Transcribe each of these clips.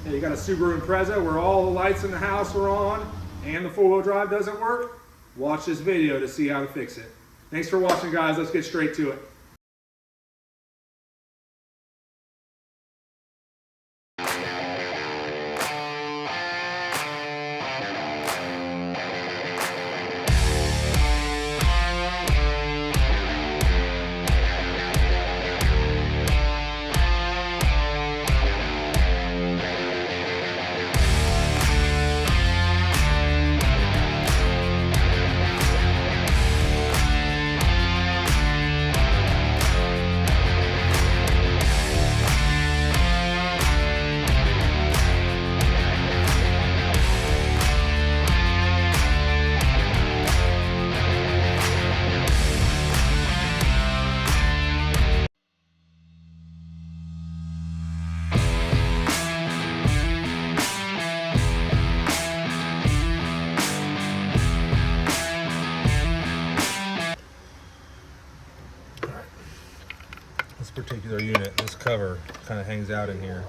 You got a Subaru Impreza where all the lights in the house are on and the four-wheel drive doesn't work? Watch this video to see how to fix it. Thanks for watching, guys. Let's get straight to it. This particular unit, this cover kind of hangs out in here.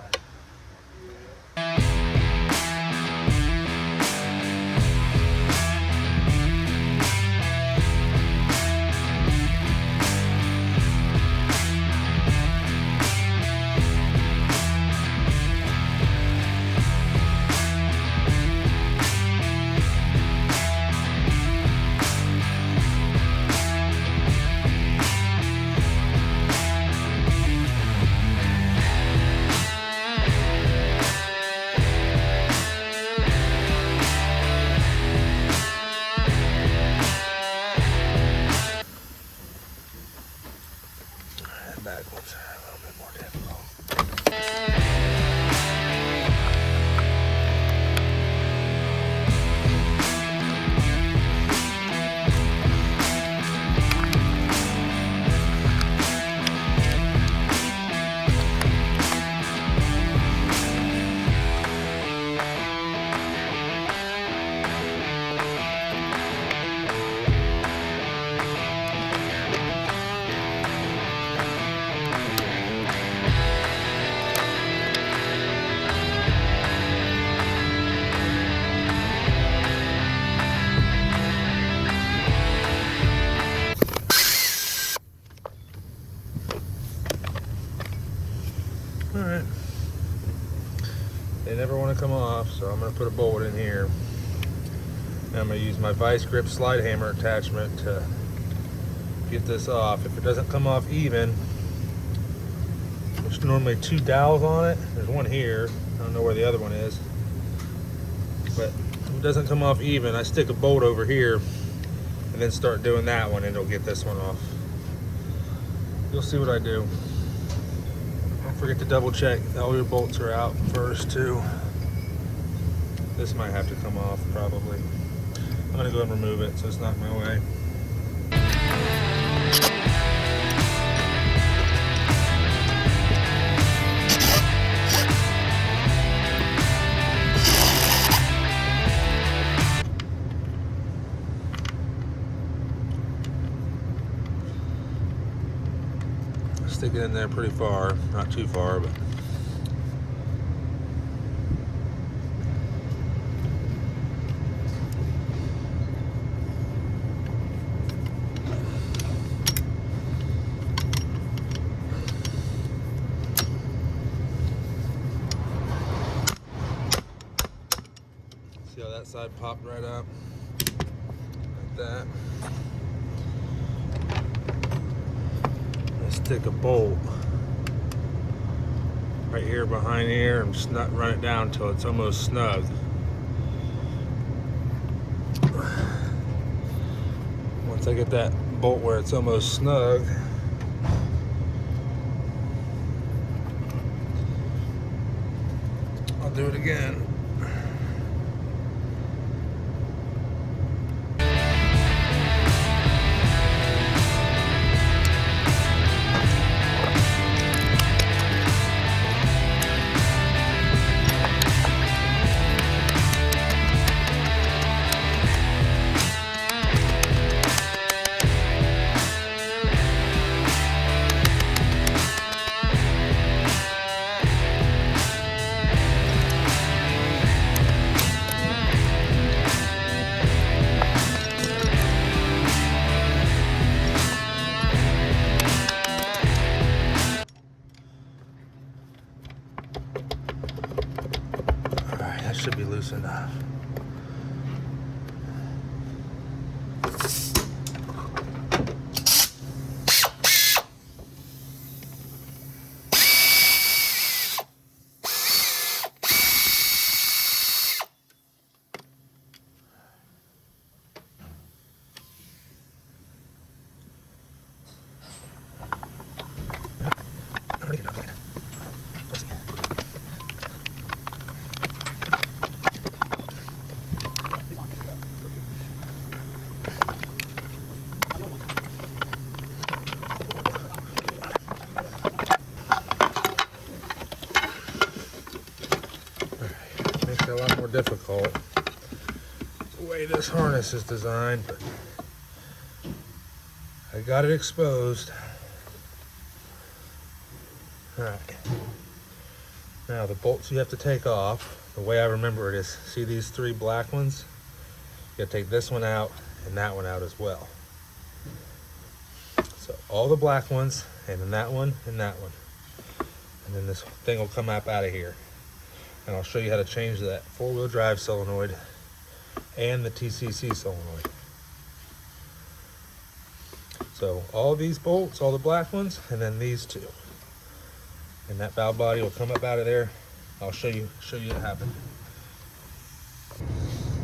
Back ones are a little bit more difficult. Alright, they never want to come off, so I'm going to put a bolt in here. And I'm going to use my vice grip slide hammer attachment to get this off. If it doesn't come off even, there's normally two dowels on it. There's one here, I don't know where the other one is. But if it doesn't come off even, I stick a bolt over here and then start doing that one and it'll get this one off. You'll see what I do. Don't forget to double check all your bolts are out first too. This might have to come off probably. I'm gonna go and remove it so it's not in my way. Stick it in there pretty far, not too far, but see how that side popped right up like that. Stick a bolt right here behind here and just not run it down until it's almost snug. Once I get that bolt where it's almost snug, I'll do it again. should be loose enough. Makes it a lot more difficult the way this harness is designed, but I got it exposed. Alright, now the bolts you have to take off, the way I remember it is, see these three black ones? You gotta take this one out and that one out as well. So all the black ones, and then that one and that one. And then this thing will come up out of here. And I'll show you how to change that four-wheel drive solenoid and the TCC solenoid. So all these bolts, all the black ones, and then these two. And that valve body will come up out of there. I'll show you it happen.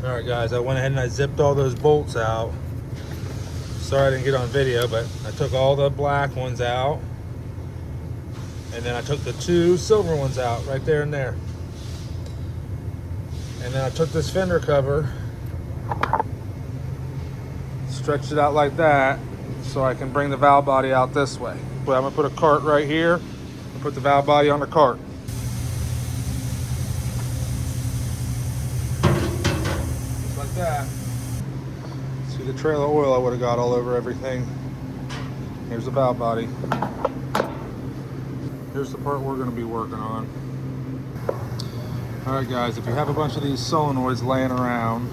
All right, guys, I went ahead and I zipped all those bolts out. Sorry I didn't get on video, but I took all the black ones out. And then I took the two silver ones out right there and there. And then I took this fender cover, stretched it out like that, so I can bring the valve body out this way. But I'm gonna put a cart right here and put the valve body on the cart. Just like that. See the trail of oil I would have got all over everything. Here's the valve body. Here's the part we're gonna be working on. All right, guys, if you have a bunch of these solenoids laying around,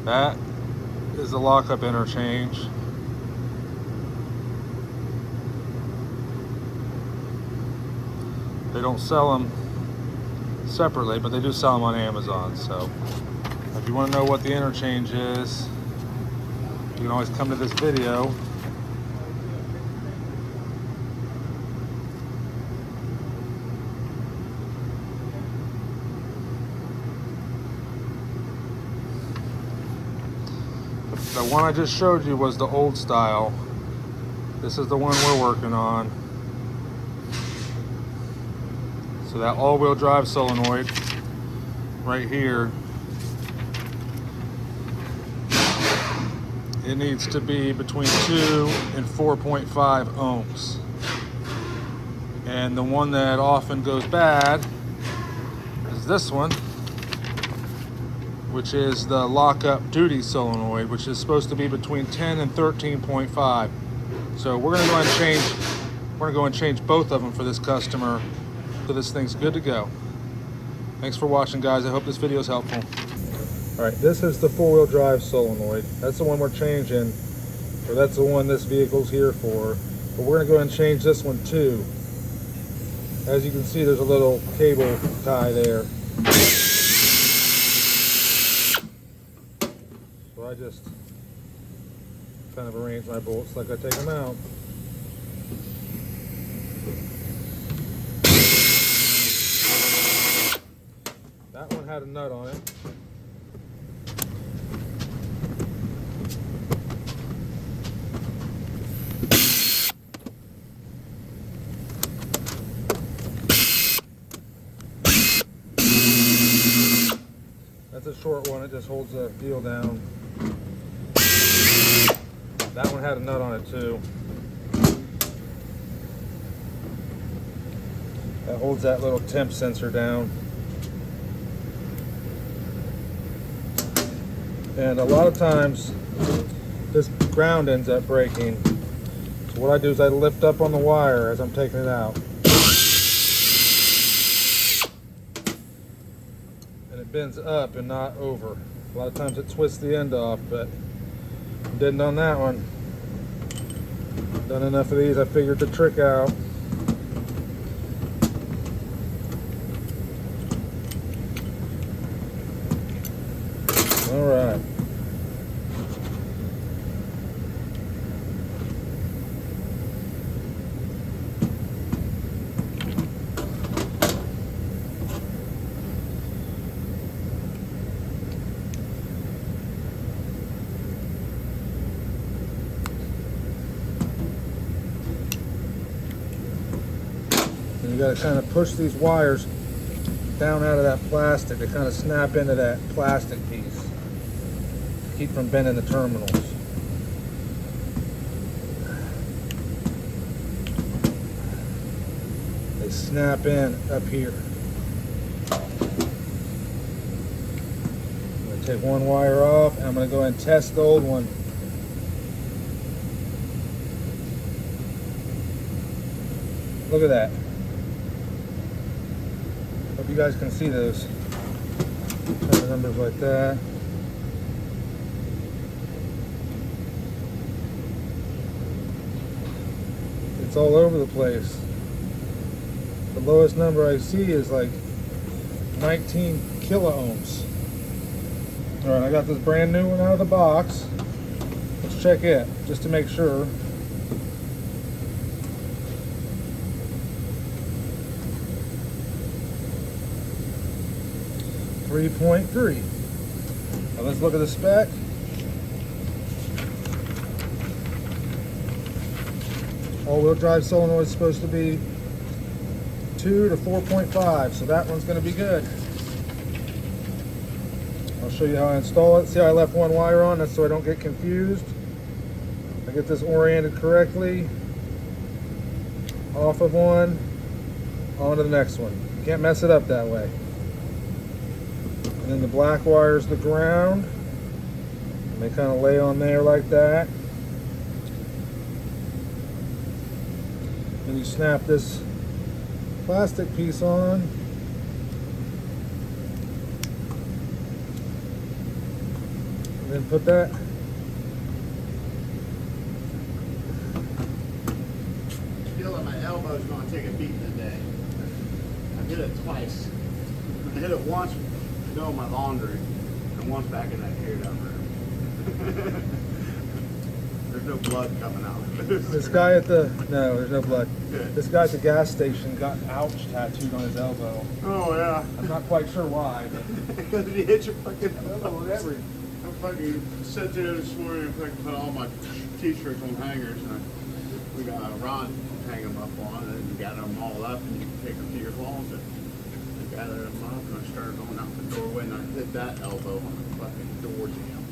that is the lockup interchange. They don't sell them separately, but they do sell them on Amazon. So if you want to know what the interchange is, you can always come to this video. The one I just showed you was the old style. This is the one we're working on. So that all-wheel drive solenoid right here, it needs to be between 2 and 4.5 ohms. And the one that often goes bad is this one, which is the lockup duty solenoid, which is supposed to be between 10 and 13.5. So we're gonna go and change both of them for this customer, so this thing's good to go. Thanks for watching, guys. I hope this video is helpful. All right, this is the four-wheel drive solenoid. That's the one we're changing, or that's the one this vehicle's here for. But we're gonna go ahead and change this one too. As you can see, there's a little cable tie there. I just kind of arrange my bolts like I take them out. That one had a nut on it. That's a short one, it just holds the deal down. That one had a nut on it too. That holds that little temp sensor down. And a lot of times this ground ends up breaking. So what I do is I lift up on the wire as I'm taking it out. And it bends up and not over. A lot of times it twists the end off, but didn't on that one. Done enough of these, I figured the trick out. got to kind of push these wires down out of that plastic. They kind of snap into that plastic piece. Keep from bending the terminals. They snap in up here. I'm going to take one wire off, and I'm going to go ahead and test the old one. Look at that. Hope you guys can see those. Turn the numbers like that. It's all over the place. The lowest number I see is like 19 kilo ohms. Alright, I got this brand new one out of the box. Let's check it, just to make sure. .3. Now let's look at the spec. All-wheel drive solenoid is supposed to be 2 to 4.5, so that one's going to be good. I'll show you how I install it. See how I left one wire on? That's so I don't get confused. I get this oriented correctly. Off of one, on to the next one. You can't mess it up that way. And then the black wire is the ground. And they kind of lay on there like that. Then you snap this plastic piece on. And then put that. I feel like my elbow's going to take a beating today. I hit it twice. I hit it once doing my laundry and once back in that tear down room. There's no blood coming out. This guy at the, no, there's no blood. Good. This guy at the gas station got ouch tattooed on his elbow. Oh yeah. I'm not quite sure why, but Because he hit your fucking elbow or whatever. I fucking sat there this morning and fucking put all my t-shirts on hangers, and we got a rod to hang them up on, and we got them all up, and you can take them to your closet. I gathered them up, and I started going out the doorway, and I hit that elbow on the fucking door jamb.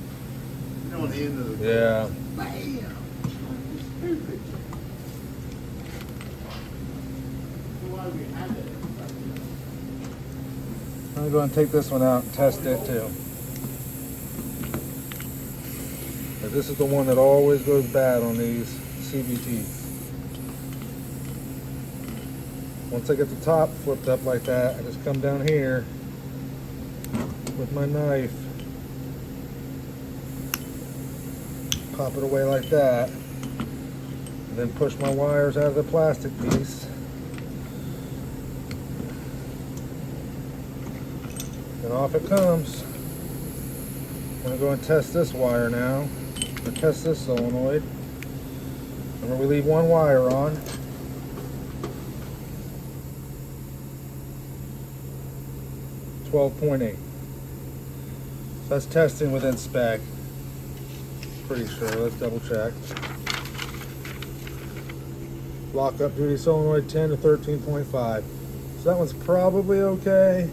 You know, on the end of the door. yeah. Bam! Stupid. So why we had it? I'm going to go and take this one out and test it too. But this is the one that always goes bad on these CVTs. Once I get the top flipped up like that, I just come down here with my knife, pop it away like that, and then push my wires out of the plastic piece. And off it comes. I'm going to go and test this wire now, or test this solenoid. I'm going to leave one wire on. .8. So that's testing within spec. Pretty sure. Let's double check. Lock up duty solenoid 10 to 13.5. So that one's probably okay.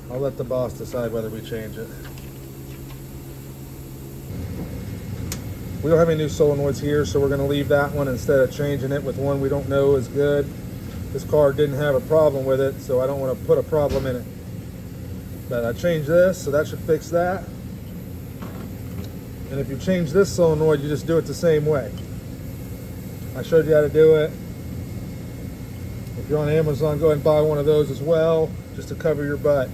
I'll let the boss decide whether we change it. We don't have any new solenoids here, so we're going to leave that one instead of changing it with one we don't know is good. This car didn't have a problem with it, so I don't want to put a problem in it. But I changed this, so that should fix that. And if you change this solenoid, you just do it the same way. I showed you how to do it. If you're on Amazon, go ahead and buy one of those as well, just to cover your butt.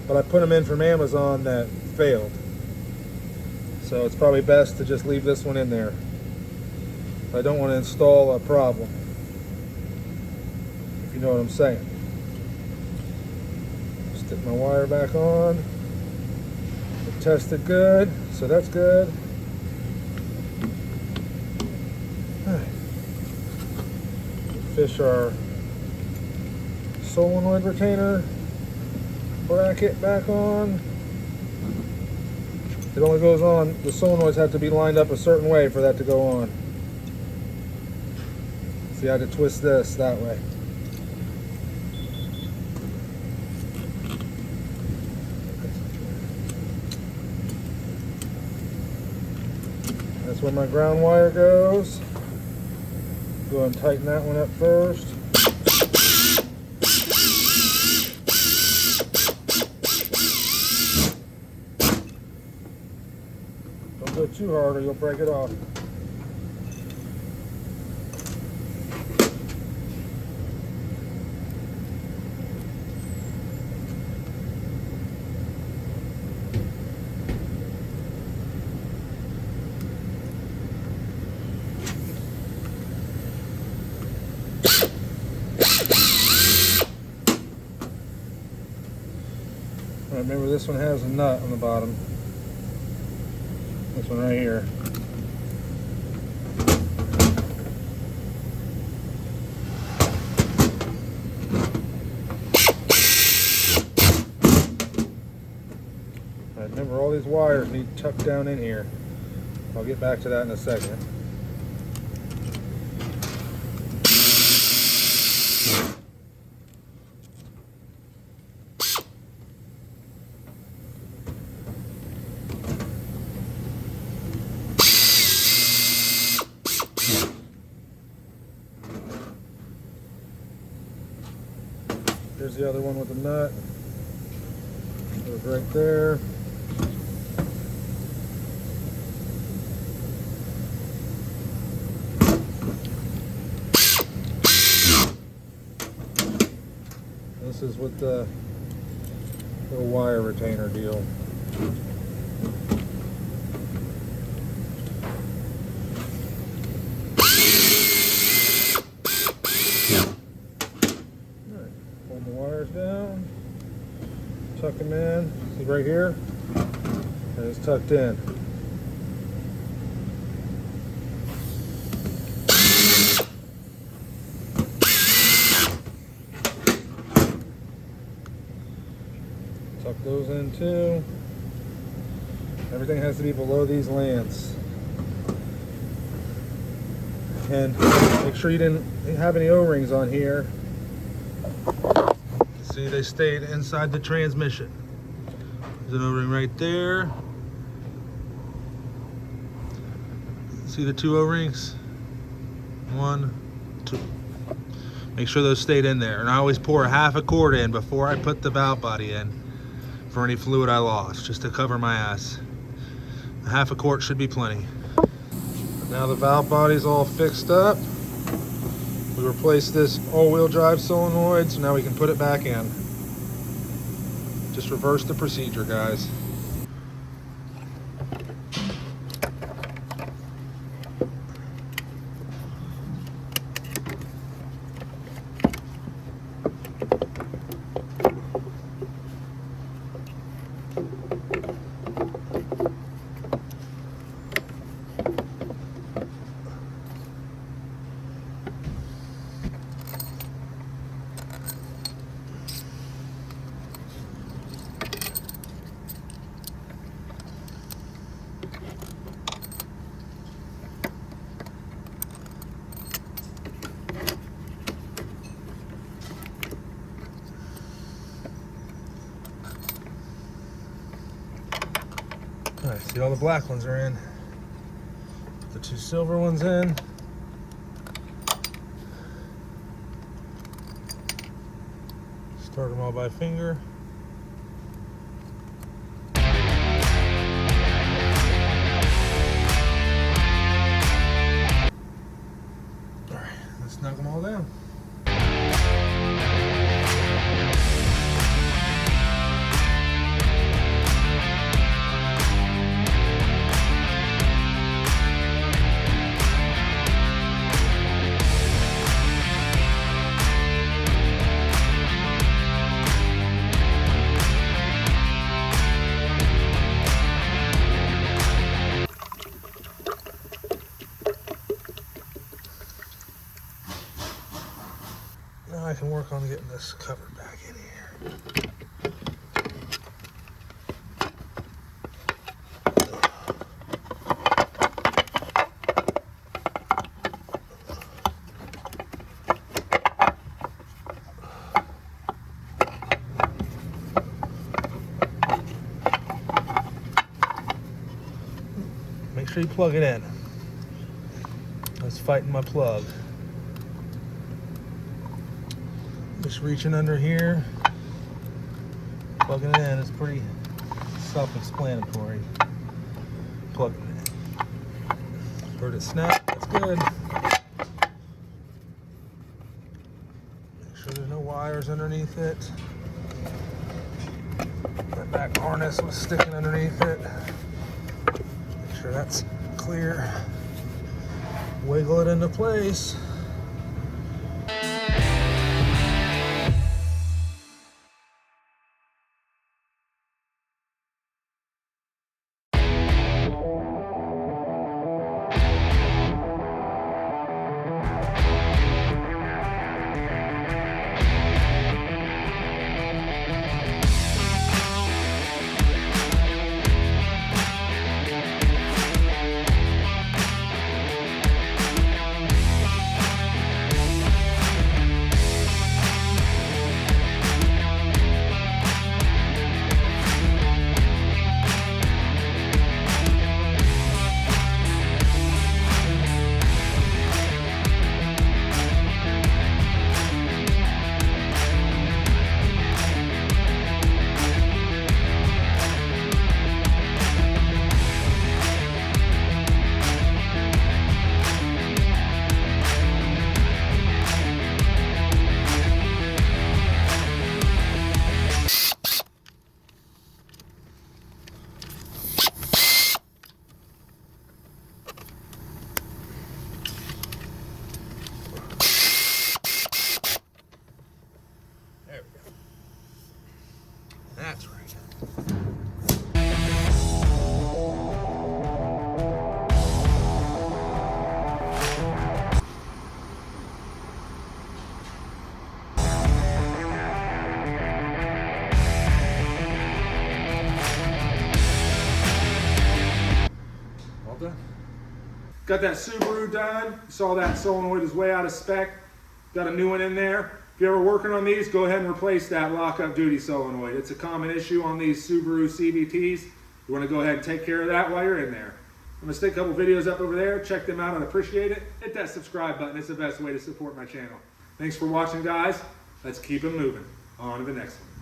But I put them in from Amazon that failed. So it's probably best to just leave this one in there. I don't want to install a problem. If you know what I'm saying. Stick my wire back on. It tested good, so that's good. Fish our solenoid retainer bracket back on. It only goes on, the solenoids have to be lined up a certain way for that to go on. See, I had to twist this that way. That's where my ground wire goes. Go ahead and tighten that one up first. Don't go too hard or you'll break it off. Remember, this one has a nut on the bottom. This one right here. Alright, remember, all these wires need tucked down in here. I'll get back to that in a second. There's the other one with the nut. Goes right there. This is with the little wire retainer deal. Pull the wires down, tuck them in. See right here? And it's tucked in. Tuck those in too. Everything has to be below these lands. And make sure you didn't have any O-rings on here. See, they stayed inside the transmission. There's an O-ring right there. See the two O-rings? 1, 2. Make sure those stayed in there. And I always pour a half a quart in before I put the valve body in for any fluid I lost, just to cover my ass. A half a quart should be plenty. Now the valve body's all fixed up. We replaced this all-wheel drive solenoid, so now we can put it back in. Just reverse the procedure, guys. Alright, see, all the black ones are in. The two silver ones in. Start them all by finger. Alright, let's knock them all down. Now I can work on getting this cover back in here. Make sure you plug it in. I was fighting my plug. Just reaching under here, plugging it in. It's pretty self-explanatory. Plugging it in. Heard it snap. That's good. Make sure there's no wires underneath it. That back harness was sticking underneath it. Make sure that's clear. Wiggle it into place. There we go. That's right. All done. Got that Subaru done. Saw that solenoid is way out of spec. Got a new one in there. If you're ever working on these, go ahead and replace that lockup duty solenoid. It's a common issue on these Subaru CVTs. You want to go ahead and take care of that while you're in there. I'm going to stick a couple videos up over there. Check them out. I'd appreciate it. Hit that subscribe button. It's the best way to support my channel. Thanks for watching, guys. Let's keep it moving. On to the next one.